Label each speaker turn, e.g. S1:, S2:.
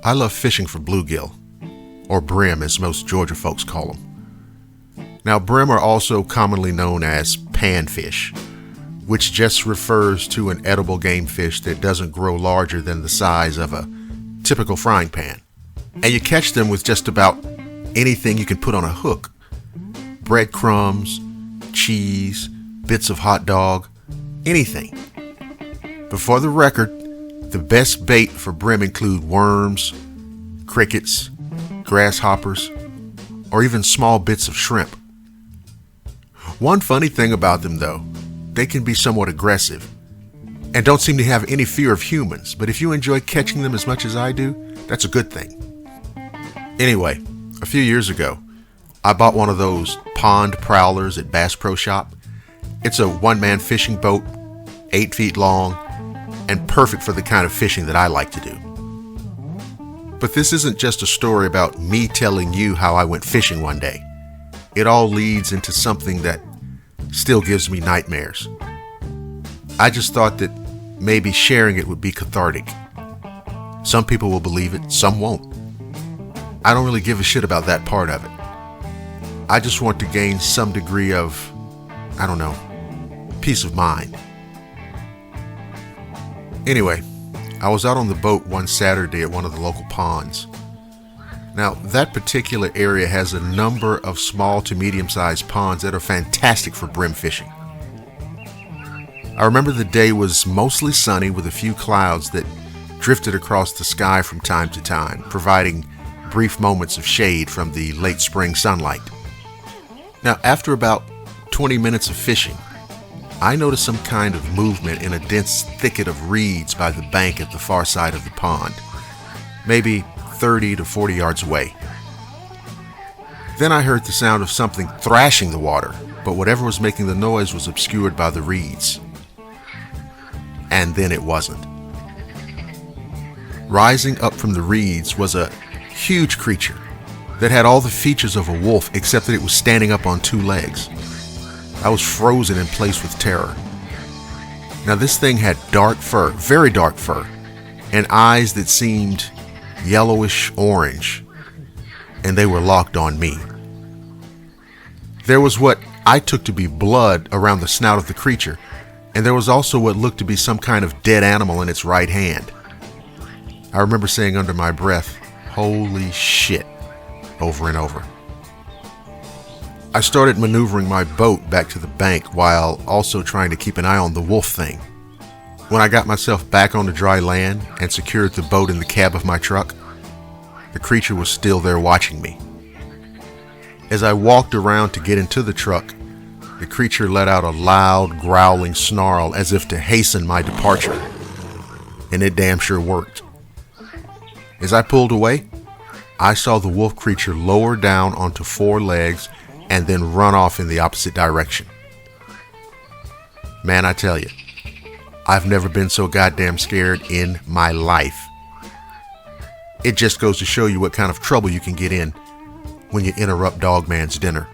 S1: I love fishing for bluegill, or brim as most Georgia folks call them. Now, brim are also commonly known as panfish, which just refers to an edible game fish that doesn't grow larger than the size of a typical frying pan. And you catch them with just about anything you can put on a hook. Breadcrumbs, cheese, bits of hot dog, anything. But for the record, the best bait for brim include worms, crickets, grasshoppers, or even small bits of shrimp. One funny thing about them, though, they can be somewhat aggressive and don't seem to have any fear of humans, but if you enjoy catching them as much as I do, that's a good thing. Anyway, a few years ago, I bought one of those pond prowlers at Bass Pro Shop. It's a one-man fishing boat, 8 feet long, and perfect for the kind of fishing that I like to do. But this isn't just a story about me telling you how I went fishing one day. It all leads into something that still gives me nightmares. I just thought that maybe sharing it would be cathartic. Some people will believe it, some won't. I don't really give a shit about that part of it. I just want to gain some degree of, peace of mind. Anyway, I was out on the boat one Saturday at one of the local ponds. Now, that particular area has a number of small to medium-sized ponds that are fantastic for brim fishing. I remember the day was mostly sunny with a few clouds that drifted across the sky from time to time, providing brief moments of shade from the late spring sunlight. Now, after about 20 minutes of fishing, I noticed some kind of movement in a dense thicket of reeds by the bank at the far side of the pond, maybe 30 to 40 yards away. Then I heard the sound of something thrashing the water, but whatever was making the noise was obscured by the reeds. And then it wasn't. Rising up from the reeds was a huge creature that had all the features of a wolf except that it was standing up on 2 legs. I was frozen in place with terror. Now this thing had dark fur, very dark fur, and eyes that seemed yellowish orange, and they were locked on me. There was what I took to be blood around the snout of the creature, and there was also what looked to be some kind of dead animal in its right hand. I remember saying under my breath, "Holy shit," over and over. I started maneuvering my boat back to the bank while also trying to keep an eye on the wolf thing. When I got myself back onto dry land and secured the boat in the cab of my truck, the creature was still there watching me. As I walked around to get into the truck, the creature let out a loud, growling snarl as if to hasten my departure. And it damn sure worked. As I pulled away, I saw the wolf creature lower down onto 4 legs and then run off in the opposite direction. Man, I tell you, I've never been so goddamn scared in my life. It just goes to show you what kind of trouble you can get in when you interrupt Dogman'S dinner.